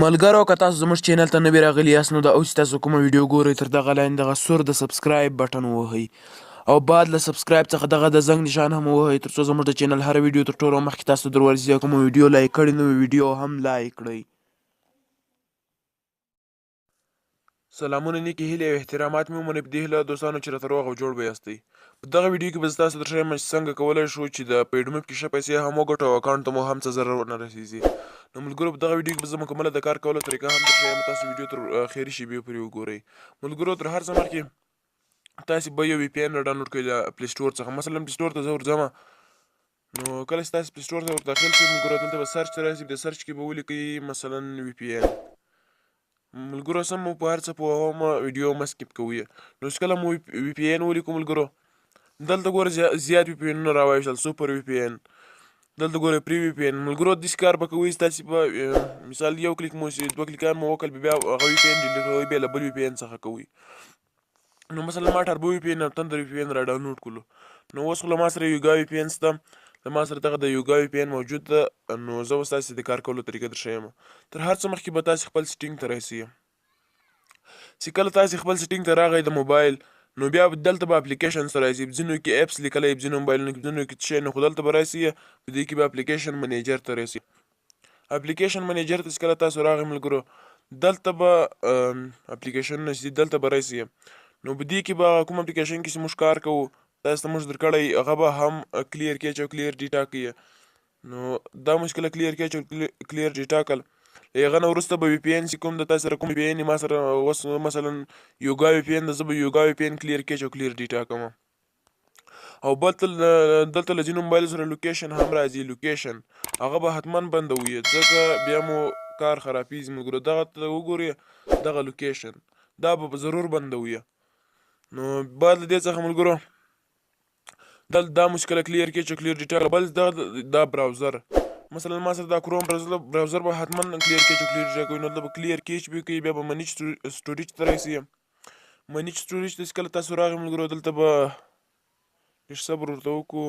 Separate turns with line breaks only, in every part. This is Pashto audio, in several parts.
ملګرو که تاسو زموږ چینل ته نوي راغلي یاست نو د اوس تاسو کومه ویډیو ګورئ تر دغه لاندې دغه سور د سبسکرایب بټن ووهئ او بعد له سبسکرایب څخه دغه د زنګ نشان هم ووهئ تر څو زموږ د چینل هره ویډیو تر ټولو مخکې تاسو در ورسي او کومه ویډیو لایک کړې نو ویډیو هم لایک کړئ. سلامونه نیکې هیلې او احترامات مې ومنئ په دې هیله دوستانو چې راته روغ او جوړ به یاستئ. په دغه ویډیو کې به زه تاسو ته درښیم چې څنګه کولی شو چې د پیډ موب کې ښه پیسې هم وګټو او اکاونټ ته مو هم څه ضرر ونه رسیږي. نو ملګرو په دغه ویډیو کې به زه مکمله د کار کولو طریقه هم درښیم، تاسو ویډیو تر اخري شیبې پورې وګورئ. ملګرو تر هر څه مخکې تاسې به یو وي پی ان راډاونلوډ کړئ له پلی سټور څخه. مثلا پلی سټور ته زه ورځم، نو کله چې تاسې پلی سټور ته ور داخل شئ ملګرو دلته به سرچ ته راسي، د سرچ کې به ولیکئ مثلا وي پی ان. ملګرو سم مو په هر څه پوهوم، ویډیو مه سکیپ کوئ. نو چې کله مو وي پی ان ولیکو ملګرو دلته ګوره زیات وي پی انونه راوایستل، سوپر وي پی ان، دلته ګوره پری وي پی ان. ملګرو داسې کار به کوئ تاسې به مثال یو کلیک مو چې 2 کلیکان مو وکړل بیا هغه وي پی ان ډیلیټ کوئ، بیا له بل وي پی ان څخه کوئ. نو مثلا ما ټربو وي پی ان او تندر وي پی ان را ډاونلوډ کړلو، نو اوس خو له ما سره یوګا وي پی ان شته، له ما سره دغه د یوګا وي پی ان موجود ده. نو زه اوس تاسې د کار کولو طریقه درښیم. تر هر څه مخکې به تاسې خپل سیټینګ ته راسئ. چې کله تاسې خپل سیټینګ ته راغئ د موبایل، نو بیا دلته به اپلیکیشنز ته راسئ. ځینو کې اپس لیکلی، ځینو موبایلونو کې، ځینو کې څه شی نه، خو دلته به راسئ په دې کې به اپلیکیشن منیجر ته راسئ. اپلیکیشن منیجر ته چې کله تاسو راغئ ملګرو دلته به اپلیکیشنونه چې دلته به راسئ. نو په دې کې به کوم اپلیکیشن کې چې موږ کار کوو تاسو ته موږ درکړی هغه به هم کلیر کیچ او کلیر ډیټا کوي. نو دا مشکله کلیر کیچ او کلیر ډیټا کړل، له هغه نه وروسته به وي پی ان چې کوم د تاسو سره کوم وي پی ان ما سره اوس مثلا یوګا وي پی ان ده، زه به یوګا وي پی ان کلیر کیچ او کلیر ډیټا کوم. او بل دلته له ځینو موبایل سره لوکیشن هم راځي، لوکیشن هغه به حتما بندوي ځکه بیا مو کار خرابیږي. ملګرو دغه ته وګورئ، دغه لوکیشن دا به ضرور بندوي. نو بعد له دې څخه ملګرو دلته دا مشکله کلیر کیچ او کلیر ډیټا. بل دا براوزر مثلا ما سره دا کروم براوزر به حتما کلیر کیچ او کلیر ډیټا کوي، نو دلته به کلیر کیچ به کوي، بیا به منیج سټوریج ته راسئ. منیج سټوریج ته چې کله تاسو راغئ ملګرو دلته به لږ صبر ورته وکړو.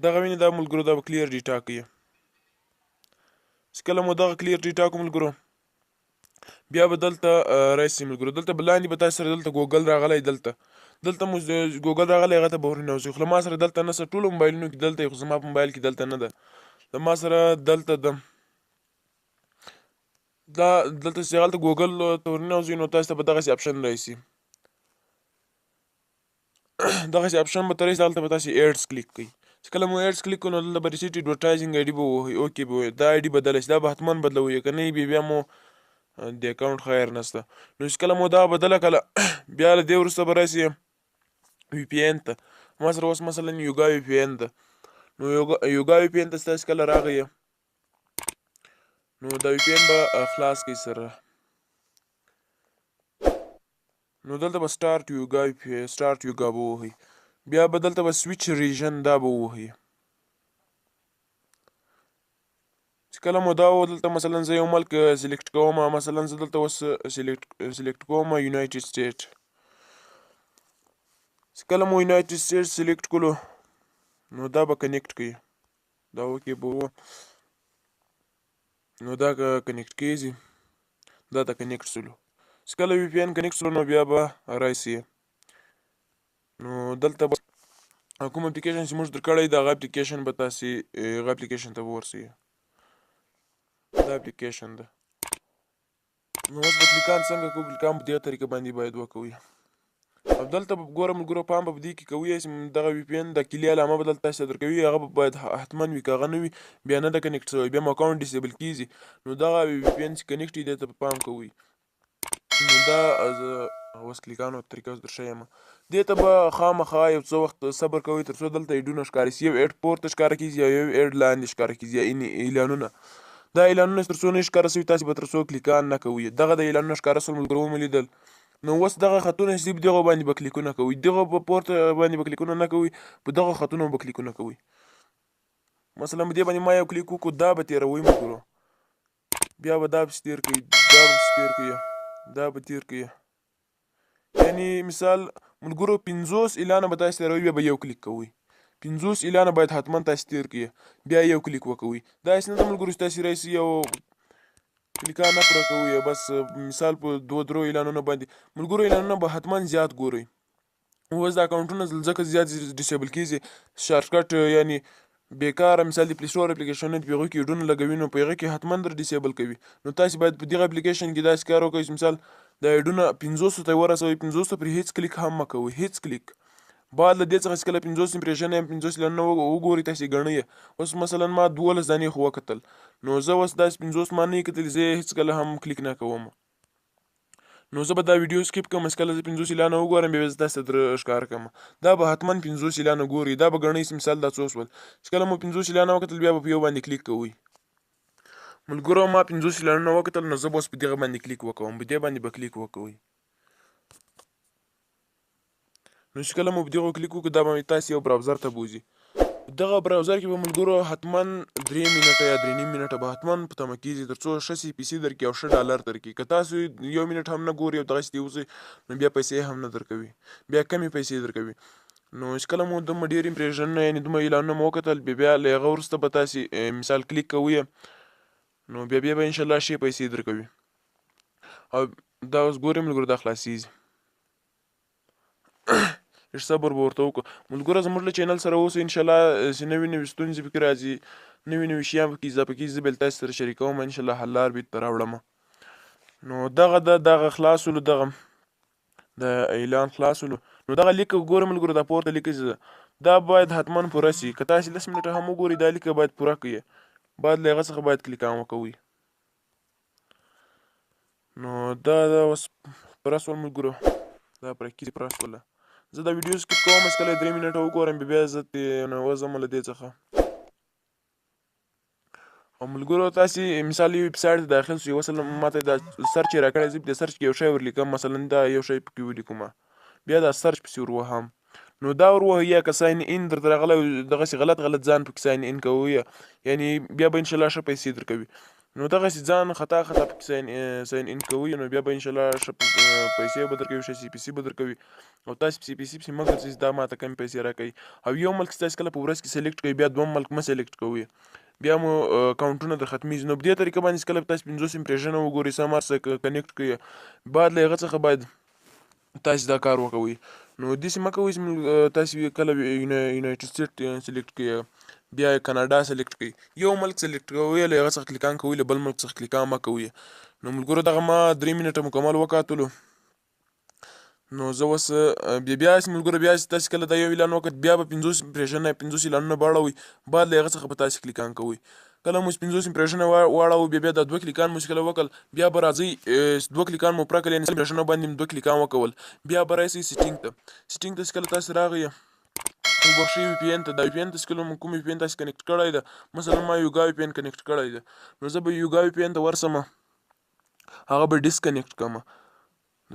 دغه وینې دا ملګرو دا به کلیر ډیټا کوي. چې کله مو دغه کلیر ډیټا کوو ملګرو بیا به دلته راسئ ملګرو، دلته به لاندې به تاسو سره دلته ګوګل راغلی، دلته مو ګوګل راغلی هغه ته به ورننوځئ. خو له ما سره دلته نشته، ټولو موبایلونو کې دلته خو زما په موبایل کې دلته نه ده. له ما سره دلته ده، دا دلته چې هلته ګوګل ته ورننوځئ نو تاسو ته به دغسې اپشن راسي، دغسې اپشن به ته راسي، هلته به تاسې ایډس کلیک کوئ. چې کله مو ایډس کلیک کړو نو دلته به ریسیټ ایډورټایزینګ آی ډي به ووهئ، اوکې به ووایئ. دا آی ډي بدله شي، دا به حتما بدلوئ، که نه یې بیا مو د اکاونټ خیر نشته. نو چې کله مو دا بدله کړله بیا له دې وروسته به راسئ وي پی ان ته. ما سره اوس مثلا یوګا وي پی ان ده، نو یوګا وي پی ان ته تاسو کله راغئ نو دا وي پی ان به خلاص کړئ سره. نو دلته به سټارټ یوګا به ووهئ، بیا به دلته به سویچ ریژن دا به ووهئ. چې کله مو دا دلته مثلا زه یو ملک سلیکټ کوم، مثلا زه دلته اوس سلیکټ کوم یونایټډ سټیټ. چې کله مو یونایټډ سټیټ سلیکټ کړو نو دا به کنیکټ کوي، دا اوکې به ووه، نو دا کنیکټ کیږي، دا ته کنیکټ سولو. چې کله وي پی ان کنیکټ سولو نو بیا به راسئ، نو دلته به کوم اپلیکیشن چې موږ درکړی د هغه اپلیکیشن به تاسې هغه اپلیکیشن ته به ورسئ. دا اپلیکیشن ده، نو اوس به کلیکان څنګه کوو، کلیکان په دې طریقه باندې باید وکوئ. او دلته به ګوره ملګرو پام به په دې کې کوئ چې دغه وي پی ان د کلي علامه به دلته تاسې ته درکوي، هغه به باید حتما وي، که هغه نه وي بیا نه ده کنیکټ شوی، بیا مو اکاونټ ډیسیبل کیږي. نو دغه وي پی ان چې کنیکټ وي دې ته پام کوئ. نو دا زه اوس کلیکانو طریقه درښیم. دې ته به خامخا یو څه وخت صبر کوئ تر څو دلته ایډونه ښکاره شي، یو ایډ پورته ښکاره کیږي یا یو ایډ لاندې ښکاره کیږي، یا اعلانونه. دا اعلانونه تر څو نه ښکاره شوي تاسې به تر څو کلیکان نه کوئ. دغه د اعلانونه ښکاره شول ملګرو ومو لیدل، نو اوس دغه خطونه چې دي دغو باندې به کلیکونه کوئ، دغه په پورته باندې به کلیکونه نه کوئ، په دغه خطونو به کلیکونه کوئ. مثلا په دې باندې ما یو کلیک وکړو، دا به تېروئ ملګرو، بیا به دا پسې تېر کړئ، دا به پسې تېر کړئ، دا به تېر کړئ. یعنې مثال ملګرو 50 اعلانه به تاسې تېروئ، بیا به یو کلیک کوئ. 50 اعلانه باید حتما تاسې تېر کړئ، بیا یو کلیک وکوئ. داسې نه ده ملګرو چې تاسې راسئ او کلیکان نه پوره کوئ بس مثال په 2-3 اعلانونو باندې ملګرو اعلانونه به حتما زیات ګورئ. اوس دا اکاونټونه ځکه زیات ډیسیبل کیږي شارټکټ یعنی بیکاره مثال د پلی سټور اپلیکیشنونه په هغه کې ایډونه لګوي نو په هغه کې حتما در ډیسیبل کوي. نو تاسو باید په دغه اپلیکیشن کې داسې کار وکړئ چې مثال د ایډونه 500 ته ورسوئ 500 پر هیڅ کلیک هم مه کوئ هیڅ کلیک. بعد له دې څخه چې کله 50 امپریشن یا 50 اعلانونه وګورئ تاسې ګڼئ. اوس مثلا ما 12 دانې خو وکتل نو زه اوس داسې 50 ما نه کتل زه هیڅکله هم کلیک نه کوم. نو زه به دا ویډیو سکیپ کوم چې کله زه 50 اعلانه وګورم بیا زه تاسو ته در ښکار کوم. دا به حتما 50 اعلانه ګورئ دا به ګڼئ چې مثال دا څو شول چې کله مو 50 اعلانه وکتل بیا به په یو باندې کلیک کوئ. ملګرو ما 50 اعلانونه وکتل نو زه به اوس په دغه باندې کلیک وکوم په دې باندې به کلیک وکوئ. نو چې کله مو په دغه کلیک وکړو دا به تاسې یو براوزر ته بوځي. دغه براوزر کې به ملګرو حتما 3 منټه یا 3.5 منټه به حتما په تمه کېږي تر څو ښه CPC درکړي او ښه ډالر درکړي. که تاسو 1 منټ هم نه ګورئ او دغسې دې اوسئ نو بیا پیسې هم نه درکوي بیا کمې پیسې درکوي. نو چې کله مو دومره ډېر امپریشنونه یعنې دومره اعلانونه مو وکتل بیا له هغه وروسته به تاسې مثال کلیک کوئ نو بیا به انشاءالله ښې پیسې درکوي. او دا اوس ګورئ ملګرو دا خلاصېږي لږ صبر به ورته وکړو. ملګرو زموږ له چینل سره اوسئ انشاءالله چې نوې نوې ستونزې پکې راځي نوې نوې شیان پکې اضافه کېږي زه به تاسو سره شریکوم انشاءالله حل لار به یې درته راوړم. نو دغه خلاصولو دغه د اعلان خلاصولو نو دغه لیک ګورئ ملګرو دا پورته لیک دا باید حتما پوره سي. که تاسې 10 منټه هم وګورئ دا لیک باید پوره کړئ بعد له هغه څخه باید کلیکان وکوئ. نو دا اوس پوره شول ملګرو دا پرکې پوره شوله. زه دا ویډیو سکیپ کوم چې کله 3 منټه وګورم بیا زه وځم له دې څخه. او ملګرو تاسې مثال یو ویبسایټ ته داخل شئ مثلا ماته دا سرچ یې راکړی زه په دې سرچ کې یو شی ورلیکم مثلا دا یو شی پکې ولیکم بیا دا سرچ پسې وروهم نو دا وروهئ یا که ساین ان درته راغلی دغسې غلط ځان پکې ساین ان کوئ یعنې بیا به انشاءالله ښه پیسې درکوي. نو دغسې ځان خطا پکې ساین ان کوئ نو بیا به انشاءالله ښه پیسې به درکوي ښه CPC به درکوي. او تاسې CPC پسې مه ګرځئ چې دا ماته کمې پیسې راکوي. او یو ملک چې تاسې کله په ورځ کې سلیکټ کوئ بیا دویم ملک مه سلیکټ کوئ بیا مو اکاونټونه در ختمیږي. نو په دې طریقه باندې چې کله تاسې 50 امپریشنه وګورئ سم هر څه کنیکټ کړئ بعد له هغه څخه باید تاسې دا کار وکوئ. نو داسې مه کوئ چې تاسې کله یونایټډ سټیټ سلیکټ کړئ بیا کاناډا سلیکټ کړئ یو ملک سلیکټ کوئ له هغه څخه کلیکان کوئ له بل ملک څخه کلیکان مه کوئ. نو ملګرو دغه ما 3 منټه مکمل وکاتلو نو زه اوس بیا ملګرو بیا چې تاسې کله دا یو اعلان وکړ بیا به 50 امپریشنه 50 اعلانونه به اړوئ بعد له هغه څخه به تاسې کلیکان کوئ. کله مو 50 امپریشنه واړوو بیا دا 2 کلیکان مو چې کله وکړل بیا به راځئ 2 کلیکان مو پوره کړل یعنې امپریشنه باندې مو 2 کلیکان وکول بیا به راشئ سیټینګ ته چې کله تاسې راغئ وبخښئ VPN ته دا VPN ته چې کله مو کوم VPN تاسې کنیکټ کړی ده مثلا ما یوګا VPN کنیکټ کړی ده نو زه به یوګا VPN ته ورسم هغه به ډسکنیکټ کړم.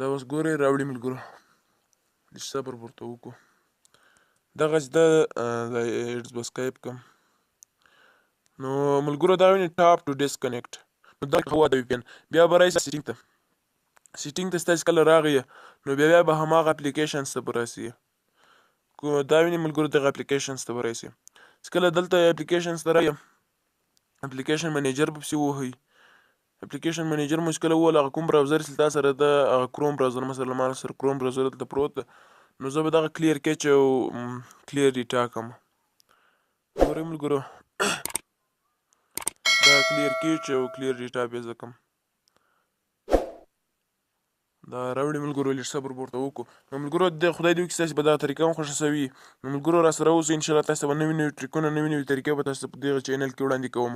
دا اوس ګورئ راوړي ملګرو لږ صبر ورته وکړو دغسې دا ایډز به سکایپ کړم. نو ملګرو دا وینئ ټاپ ټو ډسکنیکټ نو دا هوا د VPN بیا به راشئ سیټینګ ته چې تاسې کله راغئ نو بیا به هماغه اپلیکیشنز ته به راسئ دا وینئ ملګرو دغه اپلیکیشنز ته به راشئ چې کله دلته اپلیکیشنز ته راشئ اپلیکیشن منیجر به پسې ووهئ. اپلیکیشن منیجر مو چې کله ووهل هغه کوم براوزر چې تا سره ده هغه کروم براوزر مثلا ما سره کروم براوزر دلته پروت ده نو زه به دغه کلیر کیچ او کلیر ډیټا کوم. ګورئ ملګرو دا کلیر کیچ او کلیر ډیټا به زه کوم دا راوړي ملګرو لږ صبر به ورته وکړو. نو ملګرو د خدای دې وکړي چې تاسې به دغه طریقه هم خوښه سوي نو ملګرو راسره اوسئ انشاءالله تاسو ته به نوي نوي ټریکونه نوي نوي طریقې به تاسو ته په دغه چینل کې وړاندې کوم.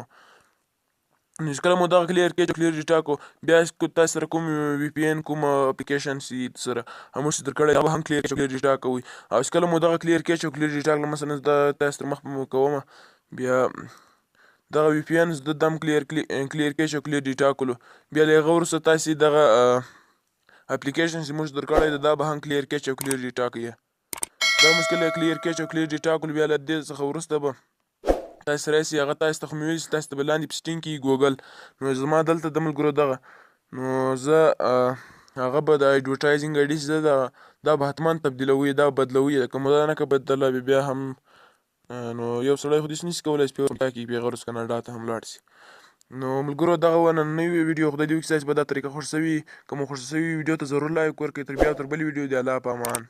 نو چې کله مو دغه کلیر کیچ او کلیر ډیټا کو بیا تاسو سره کوم VPN کوم اپلیکیشن چې سره همغه چې درکړی هغه هم کلیر کیچ او کلیر ډیټا کوئ. او چې کله مو دغه کلیر کیچ او کلیر ډیټا کړل مثلا زه تاسو تر مخ کوم بیا دغه VPN زه د هم کلیر کیچ او کلیر ډیټا کولو بیا له هغه وروسته تاسې دغه اپلیکیشن چې موږ درکړی دی دا به هم کلیر کیچ او کلیر ډیټا کوي. دا موږ کله کلیر کیچ او کلیر ډیټا کولو بیا له دې څخه وروسته به تاسې راشئ هغه تاسې ته خو مې ویل چې تاسې ته به لاندې په سیټینګ کې ګوګل نو زما دلته د ملګرو دغه نو زه هغه به د ایډورټایزینګ آی ډي چې ده دا به حتما تبدیلوي دا بدلوي که مو دا نه که بدله بیا هم نو یو سړی خو داسې نشي کولی چې په کېږي بیا هغه وروسته کاناډا ته هم لاړ شي. نو ملګرو دغه وه نننۍ ویډیو. خدای دې وکړي ستاسې به دا طریقه خوښ شوي. که مو خوښ شوي ویډیو ته ضرور لایک ورکړئ. تر بیا تر بلې ویډیو دې الله په امان.